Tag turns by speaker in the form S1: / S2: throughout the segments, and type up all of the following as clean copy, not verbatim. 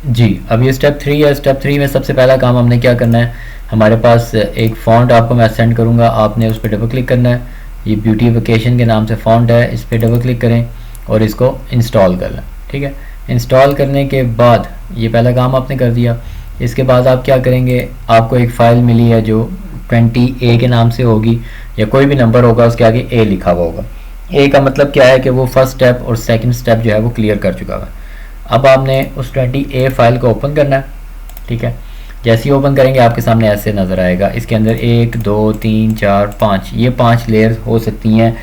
S1: जी, अब ये स्टेप 3 है। स्टेप 3 में सबसे पहला काम हमने क्या करना है, हमारे पास एक फ़ॉन्ट आपको मैं सेंड करूँगा, आपने उस पर डबल क्लिक करना है। ये ब्यूटीफिकेशन के नाम से फ़ॉन्ट है, इस पर डबल क्लिक करें और इसको इंस्टॉल कर लें। ठीक है, इंस्टॉल करने के बाद ये पहला काम आपने कर दिया। इसके बाद आप क्या करेंगे, आपको एक फ़ाइल मिली है जो 20A के नाम से होगी, या कोई भी नंबर होगा उसके आगे A लिखा हुआ होगा। A का मतलब क्या है कि वो फर्स्ट स्टेप और सेकंड स्टेप जो है वो क्लियर कर चुका है। अब आपने उस 20A फाइल को ओपन करना है। ठीक है, जैसे ही ओपन करेंगे आपके सामने ऐसे नज़र आएगा। इसके अंदर 1 2 3 4 5 ये 5 लेयर्स हो सकती हैं,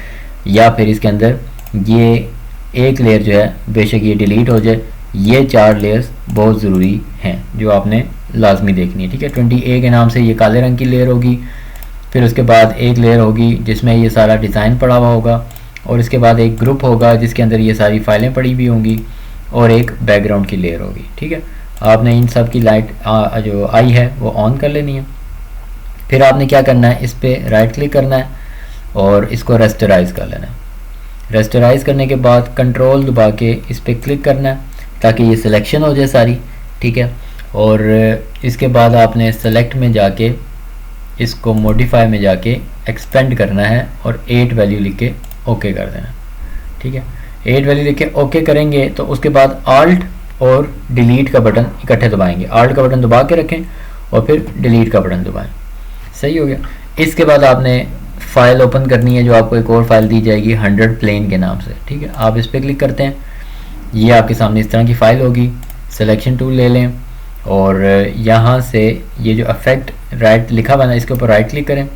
S1: या फिर इसके अंदर ये एक लेयर जो है बेशक ये डिलीट हो जाए। ये 4 लेयर्स बहुत ज़रूरी हैं जो आपने लाजमी देखनी है। ठीक है, 20A के नाम से ये काले रंग की लेयर होगी, फिर उसके बाद एक लेयर होगी जिसमें ये सारा डिज़ाइन पड़ा हुआ होगा, और इसके बाद एक ग्रुप होगा जिसके अंदर ये सारी फाइलें पड़ी हुई होंगी, और एक बैकग्राउंड की लेयर होगी। ठीक है, आपने इन सब की लाइट जो आई है वो ऑन कर लेनी है। फिर आपने क्या करना है, इस पर राइट क्लिक करना है और इसको रेस्टराइज कर लेना है। रेस्टराइज करने के बाद कंट्रोल दबा के इस पर क्लिक करना है ताकि ये सिलेक्शन हो जाए सारी। ठीक है, और इसके बाद आपने सेलेक्ट में जाके इसको मॉडिफाई में जाके एक्सपेंड करना है और 8 वैल्यू लिख के ओके कर देना। ठीक है, 8 वैल्यू लिख के ओके करेंगे तो उसके बाद आल्ट और डिलीट का बटन इकट्ठे दबाएंगे। आल्ट का बटन दबा के रखें और फिर डिलीट का बटन दबाएं। सही हो गया। इसके बाद आपने फाइल ओपन करनी है, जो आपको एक और फाइल दी जाएगी 100 प्लेन के नाम से। ठीक है, आप इस पर क्लिक करते हैं, ये आपके सामने इस तरह की फ़ाइल होगी। सिलेक्शन टूल ले लें और यहाँ से ये जो अफेक्ट राइट लिखा हुआ है इसके ऊपर राइट क्लिक करें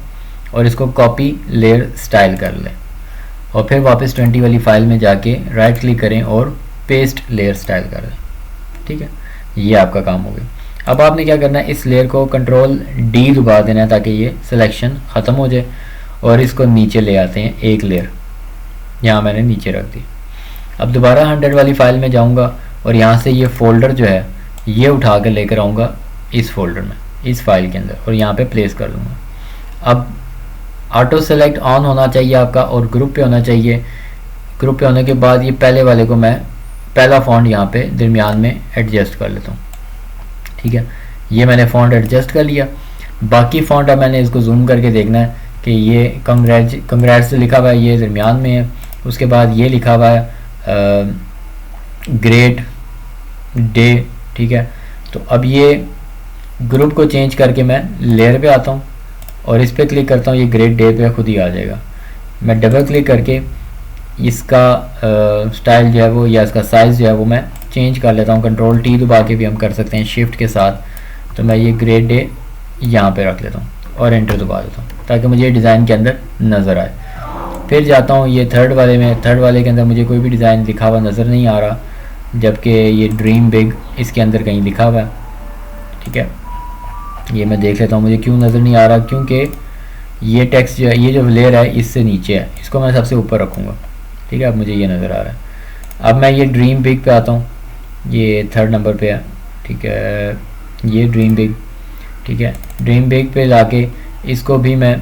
S1: और इसको कॉपी लेयर स्टाइल कर लें, और फिर वापस 20 वाली फाइल में जाके राइट क्लिक करें और पेस्ट लेयर स्टाइल कर दें। ठीक है, ये आपका काम हो गया। अब आपने क्या करना है, इस लेयर को कंट्रोल D दबा देना है ताकि ये सिलेक्शन ख़त्म हो जाए, और इसको नीचे ले आते हैं एक लेयर, यहाँ मैंने नीचे रख दी। अब दोबारा 100 वाली फाइल में जाऊँगा और यहाँ से ये फ़ोल्डर जो है ये उठा कर लेकर आऊँगा इस फोल्डर में, इस फाइल के अंदर, और यहाँ पे प्लेस कर दूँगा। अब ऑटो सेलेक्ट ऑन होना चाहिए आपका और ग्रुप पे होना चाहिए। ग्रुप पे होने के बाद ये पहले वाले को मैं पहला फ़ॉन्ट यहाँ पे दरमियान में एडजस्ट कर लेता हूँ। ठीक है, ये मैंने फ़ॉन्ट एडजस्ट कर लिया। बाकी फ़ॉन्ट अब मैंने इसको जूम करके देखना है कि ये कंग्रेट्स लिखा हुआ है ये दरमियान में है, उसके बाद ये लिखा हुआ है ग्रेट डे। ठीक है, तो अब ये ग्रुप को चेंज करके मैं लेयर पे आता हूँ और इस पर क्लिक करता हूँ, ये ग्रेट डे पे खुद ही आ जाएगा। मैं डबल क्लिक करके इसका स्टाइल जो है वो या इसका साइज़ जो है वो मैं चेंज कर लेता हूँ। कंट्रोल T दबा के भी हम कर सकते हैं शिफ्ट के साथ। तो मैं ये ग्रेट डे यहाँ पे रख लेता हूँ और एंटर दबा देता हूँ ताकि मुझे डिज़ाइन के अंदर नज़र आए। फिर जाता हूँ ये थर्ड वाले में, थर्ड वाले के अंदर मुझे कोई भी डिज़ाइन लिखा हुआ नज़र नहीं आ रहा, जबकि ये ड्रीम बिग इसके अंदर कहीं लिखा हुआ है। ठीक है, ये मैं देख लेता हूँ मुझे क्यों नज़र नहीं आ रहा, क्योंकि ये टेक्स्ट जो है ये जो लेयर है इससे नीचे है, इसको मैं सबसे ऊपर रखूँगा। ठीक है, अब मुझे ये नज़र आ रहा है। अब मैं ये ड्रीम बिग पे आता हूँ, ये थर्ड नंबर पे है। ठीक है, ये ड्रीम बिग। ठीक है, ड्रीम बिग पे लाके इसको भी मैं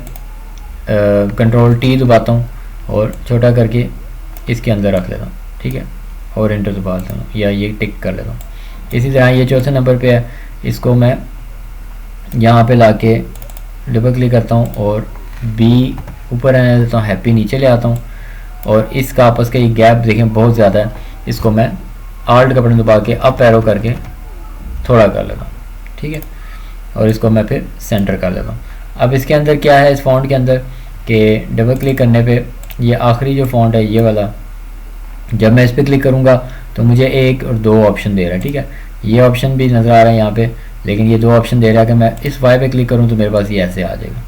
S1: कंट्रोल T दबाता हूँ और छोटा करके इसके अंदर रख लेता हूँ। ठीक है, और एंटर दबा देता हूँ या ये टिक कर लेता हूँ। इसी तरह ये चौथे नंबर पे है, इसको मैं यहाँ पे लाके डबल क्लिक करता हूँ और B ऊपर आने देता हूँ, हैप्पी नीचे ले आता हूँ, और इसका आपस का ये गैप देखें बहुत ज़्यादा है, इसको मैं आल्ट का बटन दबा के अप एरो करके थोड़ा कर लेता हूँ। ठीक है, और इसको मैं फिर सेंटर कर लेता हूँ। अब इसके अंदर क्या है, इस फॉन्ट के अंदर कि डबल क्लिक करने पे ये आखिरी जो फॉन्ट है ये वाला, जब मैं इस पर क्लिक करूँगा तो मुझे 1 और 2 ऑप्शन दे रहा है। ठीक है, ये ऑप्शन भी नज़र आ रहा है यहाँ पे, लेकिन ये 2 ऑप्शन दे रहा है कि मैं इस वाई पे क्लिक करूँ तो मेरे पास ये ऐसे आ जाएगा।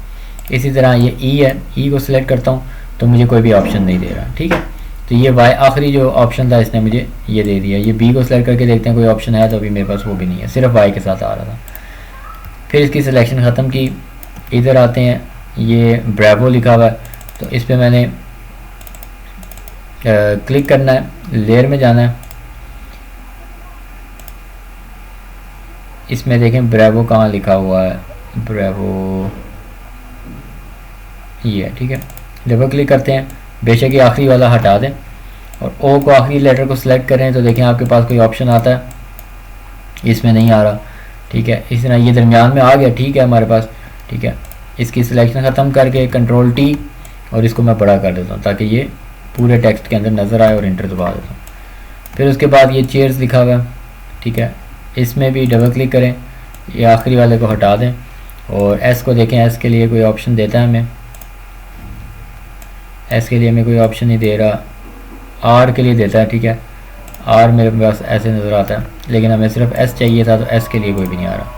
S1: इसी तरह ये ई है, ई को सिलेक्ट करता हूँ तो मुझे कोई भी ऑप्शन नहीं दे रहा। ठीक है, तो ये वाई आखिरी जो ऑप्शन था इसने मुझे ये दे दिया। ये बी को सिलेक्ट करके देखते हैं कोई ऑप्शन है, तो अभी मेरे पास वो भी नहीं है, सिर्फ वाई के साथ आ रहा था। फिर इसकी सिलेक्शन ख़त्म की, इधर आते हैं, ये ब्रेवो लिखा हुआ है तो इस पर मैंने क्लिक करना है, लेयर में जाना है, इसमें देखें ब्रेवो कहाँ लिखा हुआ है, ब्रेवो ये है। ठीक है, डबल क्लिक करते हैं, बेशक ये आखिरी वाला हटा दें और ओ को आखिरी लेटर को सिलेक्ट करें तो देखें आपके पास कोई ऑप्शन आता है, इसमें नहीं आ रहा, ठीक है। इस तरह ये दरमियान में आ गया, ठीक है हमारे पास, ठीक है। इसकी सिलेक्शन ख़त्म करके कंट्रोल टी और इसको मैं बड़ा कर देता हूँ ताकि ये पूरे टेक्स्ट के अंदर नज़र आए और इंटर दबा देता हूँ। फिर उसके बाद ये चेयर्स लिखा हुआ है, ठीक है, इसमें भी डबल क्लिक करें, ये आखिरी वाले को हटा दें और एस को देखें, एस के लिए कोई ऑप्शन देता है हमें, एस के लिए हमें कोई ऑप्शन नहीं दे रहा, आर के लिए देता है, ठीक है। आर मेरे पास ऐसे नज़र आता है, लेकिन हमें सिर्फ एस चाहिए था तो एस के लिए कोई भी नहीं आ रहा।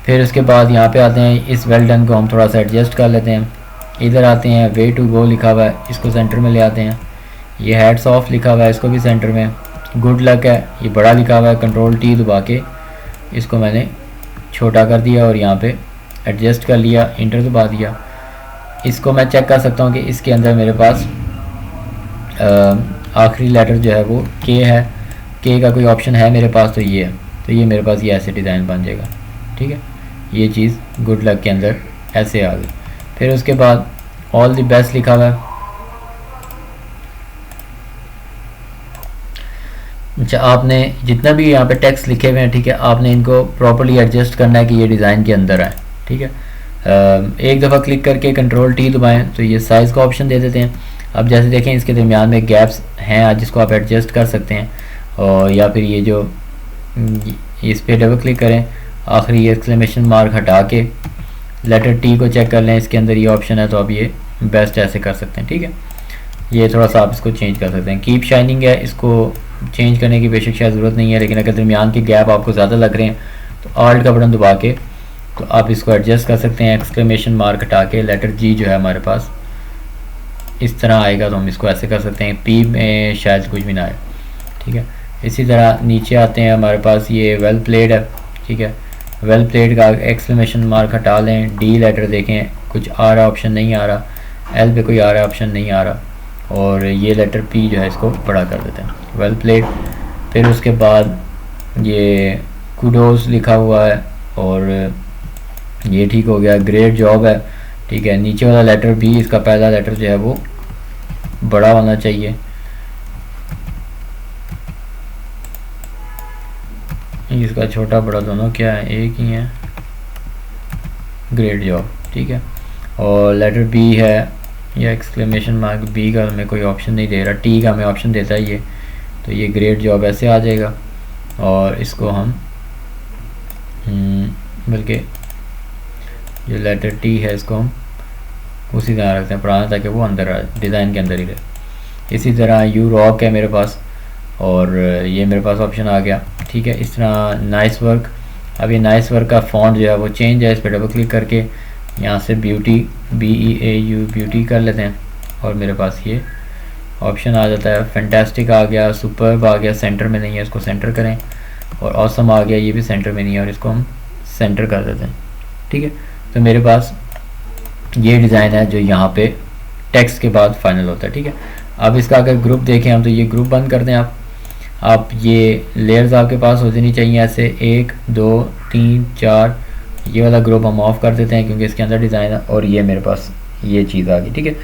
S1: फिर उसके बाद यहाँ पे आते हैं, इस वेल डन को हम थोड़ा सा एडजस्ट कर लेते हैं। इधर आते हैं, वे टू गो लिखा हुआ है, इसको सेंटर में ले आते हैं। ये हैट्स ऑफ लिखा हुआ है, इसको भी सेंटर में। गुड लक है, ये बड़ा लिखा हुआ है, कंट्रोल टी दबा के इसको मैंने छोटा कर दिया और यहाँ पे एडजस्ट कर लिया, इंटर दबा दिया। इसको मैं चेक कर सकता हूँ कि इसके अंदर मेरे पास आखिरी लेटर जो है वो के है, के का कोई ऑप्शन है मेरे पास तो ये है, तो ये मेरे पास ये ऐसे डिज़ाइन बन जाएगा, ठीक है। ये चीज़ गुड लक के अंदर ऐसे आ गई। फिर उसके बाद ऑल द बेस्ट लिखा हुआ है। अच्छा, आपने जितना भी यहाँ पे टेक्स्ट लिखे हुए हैं, ठीक है, आपने इनको प्रॉपर्ली एडजस्ट करना है कि ये डिज़ाइन के अंदर है, ठीक है। एक दफ़ा क्लिक करके कंट्रोल टी दबाएं तो ये साइज़ का ऑप्शन दे देते हैं। अब जैसे देखें इसके दरमियान में गैप्स हैं जिसको आप एडजस्ट कर सकते हैं, और या फिर ये जो इस पर डबल क्लिक करें, आखिरी ये एक्सक्लेमेशन मार्क हटा के लेटर टी को चेक कर लें, इसके अंदर ये ऑप्शन है तो आप ये बेस्ट ऐसे कर सकते हैं, ठीक है। ये थोड़ा सा आप इसको चेंज कर सकते हैं। कीप शाइनिंग है, इसको चेंज करने की बेशक शायद ज़रूरत नहीं है, लेकिन अगर दरमियान के गैप आपको ज़्यादा लग रहे हैं तो आल्ट का बटन दबा के तो आप इसको एडजस्ट कर सकते हैं। एक्सक्लेमेशन मार्क हटा के लेटर जी जो है हमारे पास इस तरह आएगा तो हम इसको ऐसे कर सकते हैं। पी में शायद कुछ भी ना आए, ठीक है। इसी तरह नीचे आते हैं, हमारे पास ये वेल प्लेड है, ठीक है। वेल प्लेड का एक्सक्लेमेशन मार्क हटा लें। डी लेटर देखें कुछ आ रहा, ऑप्शन नहीं आ रहा। एल पे कोई आ रहा, ऑप्शन नहीं आ रहा। और ये लेटर पी जो है इसको बड़ा कर देते हैं, वेल प्लेड। फिर उसके बाद ये कुडोस लिखा हुआ है और ये ठीक हो गया। ग्रेट जॉब है, ठीक है। नीचे वाला लेटर बी, इसका पहला लेटर जो है वो बड़ा होना चाहिए, इसका छोटा बड़ा दोनों क्या है, एक ही है। ग्रेट जॉब, ठीक है। और लेटर बी है, या एक्सक्लेमेशन मार्क बी का हमें कोई ऑप्शन नहीं दे रहा, टी का हमें ऑप्शन देता है ये, तो ये ग्रेट जॉब ऐसे आ जाएगा। और इसको हम बल्कि जो लेटर टी है इसको हम उसी तरह रखते हैं पुराना, ताकि वो अंदर आ डिज़ाइन के अंदर ही रहे। इसी तरह यू रॉक है मेरे पास और ये मेरे पास ऑप्शन आ गया, ठीक है। इस तरह नाइस वर्क, अब ये नाइस वर्क का फॉन्ट जो है वो चेंज है, इस पर डबल क्लिक करके यहाँ से ब्यूटी BEAU ब्यूटी कर लेते हैं और मेरे पास ये ऑप्शन आ जाता है। फैंटास्टिक आ गया, सुपर्ब आ गया, सेंटर में नहीं है इसको सेंटर करें। और ऑसम आ गया, ये भी सेंटर में नहीं है और इसको हम सेंटर कर देते हैं, ठीक है। तो मेरे पास ये डिज़ाइन है जो यहाँ पे टेक्स्ट के बाद फाइनल होता है, ठीक है। अब इसका अगर ग्रुप देखें हम तो ये ग्रुप बंद कर दें आप ये लेयर्स आपके पास होती नहीं चाहिए ऐसे 1 2 3 4, ये वाला ग्रुप हम ऑफ कर देते हैं क्योंकि इसके अंदर डिज़ाइन है। और ये मेरे पास ये चीज़ आ गई, ठीक है।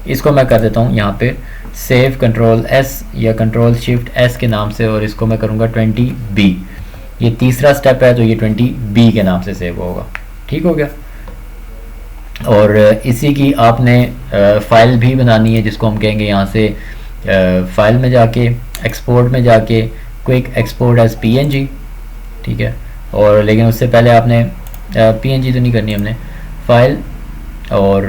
S1: इसको मैं कर देता हूँ यहाँ पे सेव कंट्रोल S या कंट्रोल शिफ्ट S के नाम से, और इसको मैं करूँगा 20B। ये तीसरा स्टेप है तो ये 20B के नाम से सेव होगा, ठीक हो गया। और इसी की आपने फ़ाइल भी बनानी है जिसको हम कहेंगे यहाँ से फ़ाइल में जाके एक्सपोर्ट में जाके क्विक एक्सपोर्ट एज PNG, ठीक है। और लेकिन उससे पहले आपने PNG तो नहीं करनी हमने फ़ाइल, और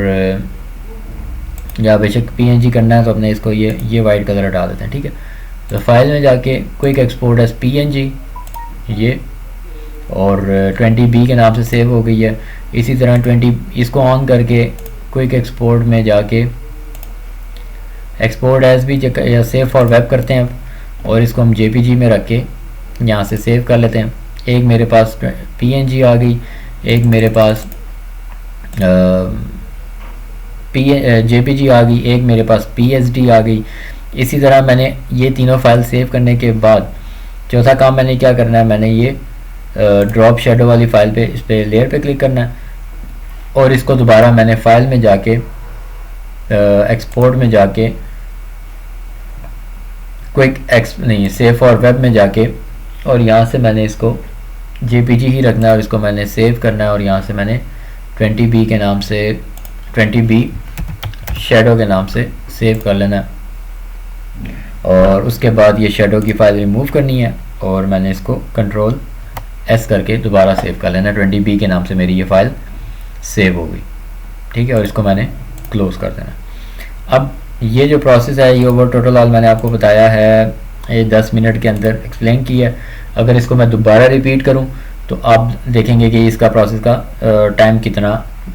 S1: या बेशक PNG करना है तो अपने इसको ये वाइट कलर हटा देते हैं, ठीक है। तो फाइल में जाके क्विक एक्सपोर्ट एज PNG ये, और 20B के नाम से सेव हो गई है। इसी तरह 20 इसको ऑन करके क्विक एक्सपोर्ट में जाके एक्सपोर्ट एज भी या सेव फॉर वेब करते हैं और इसको हम JPG में रख के यहाँ से सेव कर लेते हैं। एक मेरे पास PNG आ गई, एक मेरे पास JPG आ गई, एक मेरे पास PSD आ गई। इसी तरह मैंने ये तीनों फाइल सेव करने के बाद चौथा काम मैंने क्या करना है, मैंने ये ड्रॉप शेडो वाली फाइल पे इस पर लेयर पे क्लिक करना है और इसको दोबारा मैंने फाइल में जाके एक्सपोर्ट में जाके क्विक सेव फॉर वेब में जाके और यहाँ से मैंने इसको JPG ही रखना है और इसको मैंने सेव करना है। और यहाँ से मैंने 20B के नाम से 20B शेडो के नाम से सेव कर लेना है। और उसके बाद ये शेडो की फ़ाइल रिमूव करनी है और मैंने इसको कंट्रोल S करके दोबारा सेव कर लेना है। 20B के नाम से मेरी ये फ़ाइल सेव हो गई, ठीक है। और इसको मैंने क्लोज कर देना। अब ये जो प्रोसेस है ये ओवर टोटल ऑल मैंने आपको बताया है, ये 10 मिनट के अंदर एक्सप्लेन किया है। अगर इसको मैं दोबारा रिपीट करूं तो आप देखेंगे कि इसका प्रोसेस का टाइम कितना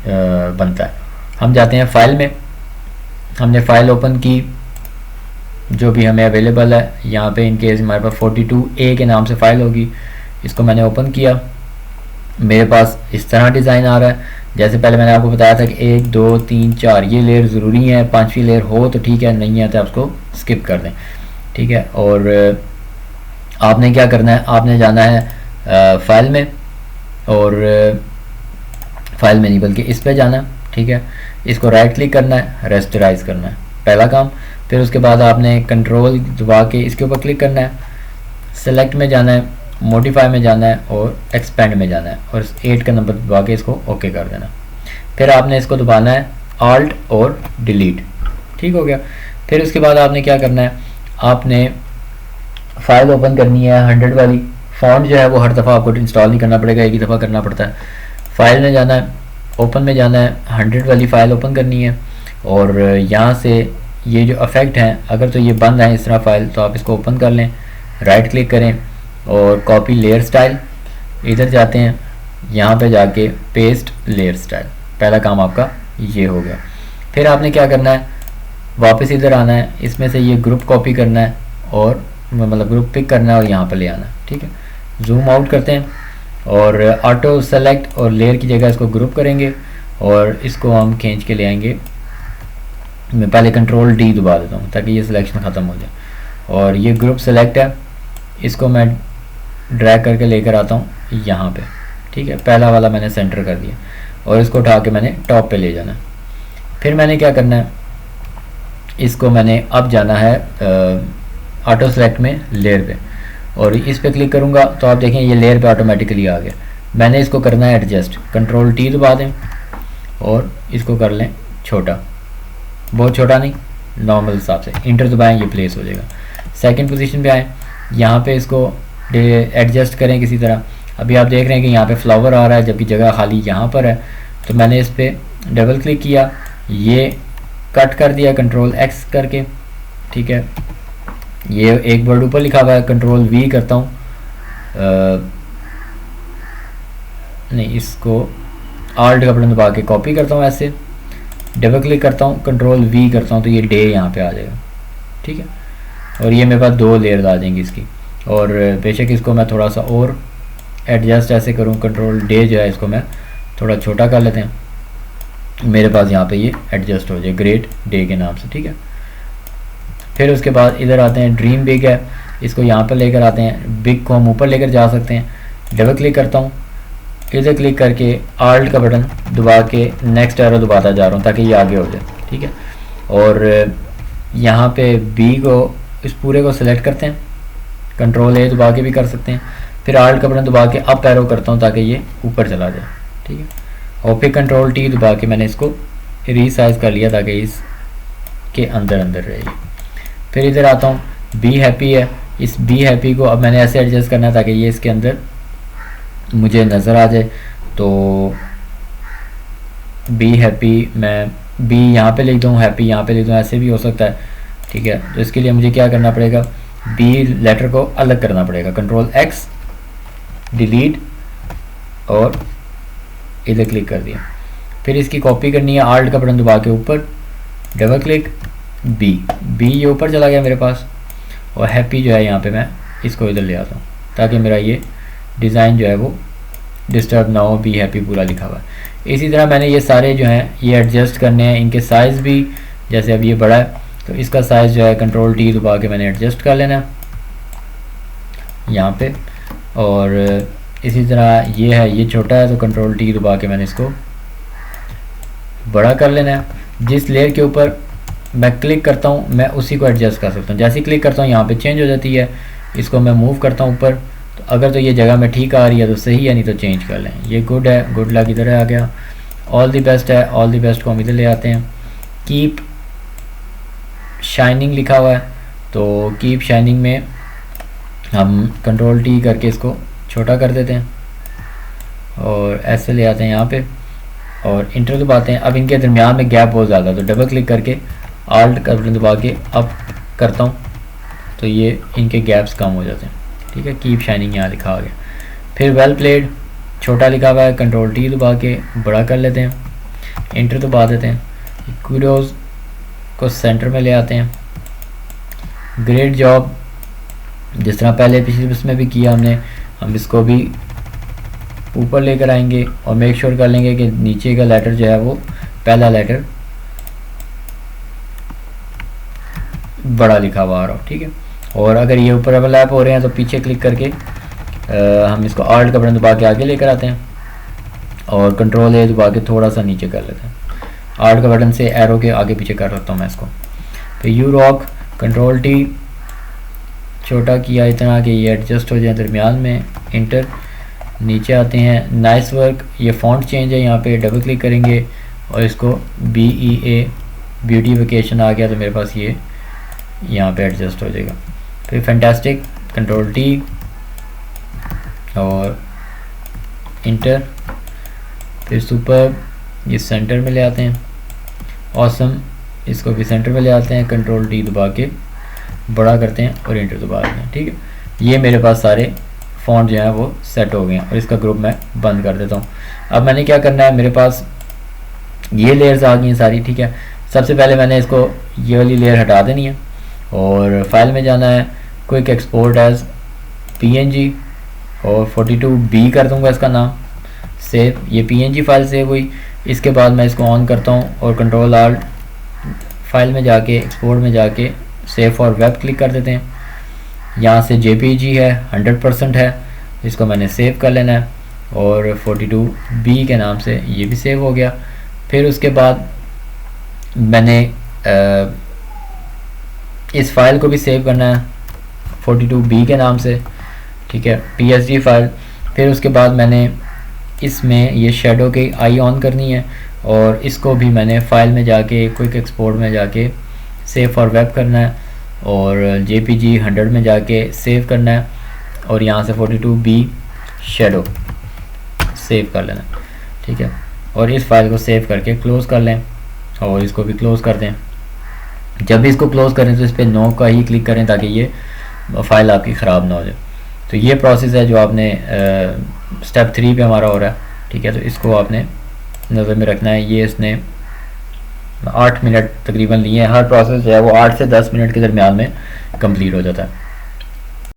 S1: बनता है। हम जाते हैं फ़ाइल में, हमने फ़ाइल ओपन की जो भी हमें अवेलेबल है। यहाँ पे इन केस हमारे पास 42A के नाम से फ़ाइल होगी। इसको मैंने ओपन किया, मेरे पास इस तरह डिज़ाइन आ रहा है। जैसे पहले मैंने आपको बताया था कि 1 2 3 4 ये लेयर ज़रूरी है, 5वीं लेयर हो तो ठीक है, नहीं है तो आप उसको स्किप कर दें, ठीक है। और आपने क्या करना है, आपने जाना है फ़ाइल में, और फाइल में नहीं बल्कि इस पे जाना है, ठीक है। इसको राइट क्लिक करना है, रेस्टराइज करना है, पहला काम। फिर उसके बाद आपने कंट्रोल दबा के इसके ऊपर क्लिक करना है, सेलेक्ट में जाना है, मॉडिफाई में जाना है और एक्सपेंड में जाना है और 8 का नंबर दबा के इसको ओके कर देना। फिर आपने इसको दबाना है ऑल्ट और डिलीट, ठीक हो गया। फिर उसके बाद आपने क्या करना है, आपने फाइल ओपन करनी है 100 वाली। फॉन्ट जो है वो हर दफ़ा आपको इंस्टॉल नहीं करना पड़ेगा, एक ही दफ़ा करना पड़ता है। फाइल में जाना है, ओपन में जाना है, 100 वाली फ़ाइल ओपन करनी है और यहाँ से ये जो इफेक्ट हैं अगर तो ये बंद है इस तरह फ़ाइल तो आप इसको ओपन कर लें, राइट क्लिक करें और कॉपी लेयर स्टाइल, इधर जाते हैं, यहाँ पे जाके पेस्ट लेयर स्टाइल, पहला काम आपका ये हो गया। फिर आपने क्या करना है, वापस इधर आना है, इसमें से ये ग्रुप कॉपी करना है और मतलब ग्रुप पिक करना है और यहाँ पर ले आना है, ठीक है। जूम आउट करते हैं और ऑटो सेलेक्ट और लेयर की जगह इसको ग्रुप करेंगे और इसको हम खींच के ले आएंगे। मैं पहले कंट्रोल D दबा देता हूँ ताकि ये सिलेक्शन ख़त्म हो जाए। और ये ग्रुप सेलेक्ट है, इसको मैं ड्रैग करके लेकर आता हूँ यहाँ पे, ठीक है। पहला वाला मैंने सेंटर कर दिया और इसको उठा के मैंने टॉप पे ले जाना। फिर मैंने क्या करना है, इसको मैंने अब जाना है ऑटो सेलेक्ट में लेयर पे और इस पे क्लिक करूँगा तो आप देखें ये लेयर पे ऑटोमेटिकली आ गया। मैंने इसको करना है एडजस्ट, कंट्रोल T दबा दें और इसको कर लें छोटा, बहुत छोटा नहीं, नॉर्मल हिसाब से, इंटर दबाएं, ये प्लेस हो जाएगा। सेकंड पोजीशन पे आए, यहाँ पे इसको एडजस्ट करें किसी तरह। अभी आप देख रहे हैं कि यहाँ पे फ्लावर आ रहा है जबकि जगह खाली यहाँ पर है, तो मैंने इस पर डबल क्लिक किया, ये कट कर दिया कंट्रोल X करके, ठीक है। ये एक वर्ड ऊपर लिखा हुआ है, कंट्रोल V करता हूँ, नहीं इसको आल्ट का बटन दबा के कॉपी करता हूँ, ऐसे डबल क्लिक करता हूँ, कंट्रोल V करता हूँ तो ये डे यहाँ पे आ जाएगा, ठीक है। और ये मेरे पास 2 लेयर्स आ जाएंगी इसकी। और बेशक इसको मैं थोड़ा सा और एडजस्ट ऐसे करूँ, कंट्रोल डे जो है इसको मैं थोड़ा छोटा कर लेते हैं, मेरे पास यहाँ पे ये एडजस्ट हो जाए ग्रेट डे के नाम से, ठीक है। फिर उसके बाद इधर आते हैं, ड्रीम बिग है, इसको यहाँ पर लेकर आते हैं, बिग को हम ऊपर लेकर जा सकते हैं। डबल क्लिक करता हूँ, इधर क्लिक करके आल्ट का बटन दबा के नेक्स्ट एरो दबाता जा रहा हूँ ताकि ये आगे हो जाए, ठीक है। और यहाँ पे बी को इस पूरे को सिलेक्ट करते हैं, कंट्रोल A दबा के भी कर सकते हैं। फिर आल्ट का बटन दबा के अप एरो करता हूँ ताकि ये ऊपर चला जाए, ठीक है। और फिर कंट्रोल T दबा के मैंने इसको रीसाइज कर लिया ताकि इसके अंदर अंदर रहे। फिर इधर आता हूँ, बी हैप्पी है, इस बी हैप्पी को अब मैंने ऐसे एडजस्ट करना है ताकि ये इसके अंदर मुझे नज़र आ जाए। तो बी हैप्पी, मैं बी यहाँ पे लिख दूँ, हैप्पी यहाँ पे लिख दूँ, ऐसे भी हो सकता है, ठीक है। तो इसके लिए मुझे क्या करना पड़ेगा, बी लेटर को अलग करना पड़ेगा, कंट्रोल X डिलीट और इधर क्लिक कर दिया। फिर इसकी कॉपी करनी है, आल्ट का बटन दबा के ऊपर डबल क्लिक, बी ये ऊपर चला गया मेरे पास। और हैप्पी जो है यहाँ पे मैं इसको इधर ले आता हूँ ताकि मेरा ये डिज़ाइन जो है वो डिस्टर्ब ना हो, बी हैप्पी पूरा लिखा हुआ है। इसी तरह मैंने ये सारे जो हैं ये एडजस्ट करने हैं, इनके साइज़ भी, जैसे अब ये बड़ा है तो इसका साइज़ जो है कंट्रोल T दबा के मैंने एडजस्ट कर लेना है यहाँ पे। और इसी तरह ये है, ये छोटा है तो कंट्रोल T दबा के मैंने इसको बड़ा कर लेना है। जिस लेयर के ऊपर मैं क्लिक करता हूँ मैं उसी को एडजस्ट कर सकता हूँ, जैसे ही क्लिक करता हूँ यहाँ पे चेंज हो जाती है। इसको मैं मूव करता हूँ ऊपर तो अगर तो ये जगह में ठीक आ रही है तो सही है, नहीं तो चेंज कर लें। ये गुड है, गुड लक इधर आ गया। ऑल द बेस्ट है, ऑल द बेस्ट को हम इधर ले आते हैं। कीप शाइनिंग लिखा हुआ है, तो कीप शाइनिंग में हम कंट्रोल टी करके इसको छोटा कर देते हैं और ऐसे ले आते हैं यहाँ पे और इंटर दबाते हैं। अब इनके दरमियान में गैप बहुत ज़्यादा है, तो डबल क्लिक करके आल्ट का बटन दबा के अप करता हूँ तो ये इनके गैप्स कम हो जाते हैं। ठीक है, कीप शाइनिंग यहाँ लिखा आ गया। फिर वेल प्लेड छोटा लिखा हुआ है, कंट्रोल टी दबा के बड़ा कर लेते हैं, इंटर दबा देते हैं। कूडोज को सेंटर में ले आते हैं। ग्रेट जॉब, जिस तरह पहले पिछले उसमें भी किया हमने, हम इसको भी ऊपर लेकर आएंगे और मेक श्योर कर लेंगे कि नीचे का लेटर जो है वो पहला लेटर बड़ा लिखा हुआ आ रहा हो। ठीक है, और अगर ये ऊपर ओवरलैप हो रहे हैं तो पीछे क्लिक करके हम इसको आल्ट का बटन दबा के आगे लेकर आते हैं और कंट्रोल ए दबा के थोड़ा सा नीचे कर लेते हैं। आल्ट का बटन से एरो के आगे पीछे कर सकता हूँ मैं इसको। फिर यू रॉक, कंट्रोल टी छोटा किया इतना कि ये एडजस्ट हो जाए दरमियान में, इंटर। नीचे आते हैं, नाइस वर्क, ये फॉन्ट चेंज है, यहाँ पे डबल क्लिक करेंगे और इसको BEA ब्यूटीफिकेशन आ गया तो मेरे पास ये यहाँ पे एडजस्ट हो जाएगा। फिर फैंटास्टिक, कंट्रोल टी और इंटर। फिर सुपर, ये सेंटर में ले आते हैं। ऑसम, इसको भी सेंटर में ले आते हैं, कंट्रोल टी दबा के बड़ा करते हैं और इंटर दबा देते हैं। ठीक है, ये मेरे पास सारे फ़ॉन्ट जो है वो सेट हो गए हैं और इसका ग्रुप मैं बंद कर देता हूँ। अब मैंने क्या करना है, मेरे पास ये लेयर्स आ गई हैं सारी। ठीक है, सबसे पहले मैंने इसको ये वाली लेयर हटा देनी है और फाइल में जाना है, क्विक एक्सपोर्ट एज PNG और 42B कर दूंगा इसका नाम, सेव। ये PNG फाइल सेव हुई। इसके बाद मैं इसको ऑन करता हूँ और कंट्रोल आल्ट फाइल में जाके एक्सपोर्ट में जाके सेव फॉर वेब क्लिक कर देते हैं। यहाँ से JPG है, 100% है, इसको मैंने सेव कर लेना है और 42B के नाम से ये भी सेव हो गया। फिर उसके बाद मैंने इस फाइल को भी सेव करना है 42B के नाम से। ठीक है, PSD फाइल। फिर उसके बाद मैंने इसमें ये शेडो की आई ऑन करनी है और इसको भी मैंने फाइल में जाके क्विक एक्सपोर्ट में जाके सेव फॉर वेब करना है और JPG 100 में जाके सेव करना है और यहाँ से 42B शेडो सेव कर लेना। ठीक है, और इस फाइल को सेव करके क्लोज़ कर लें और इसको भी क्लोज़ कर दें। जब भी इसको क्लोज़ करें तो इस पर नो का ही क्लिक करें ताकि ये फाइल आपकी ख़राब ना हो जाए। तो ये प्रोसेस है जो आपने स्टेप 3 पे हमारा हो रहा है। ठीक है, तो इसको आपने नज़र में रखना है। ये इसने 8 मिनट तकरीबन लिए हैं। हर प्रोसेस जो है वो 8 से 10 मिनट के दरमियान में कंप्लीट हो जाता है।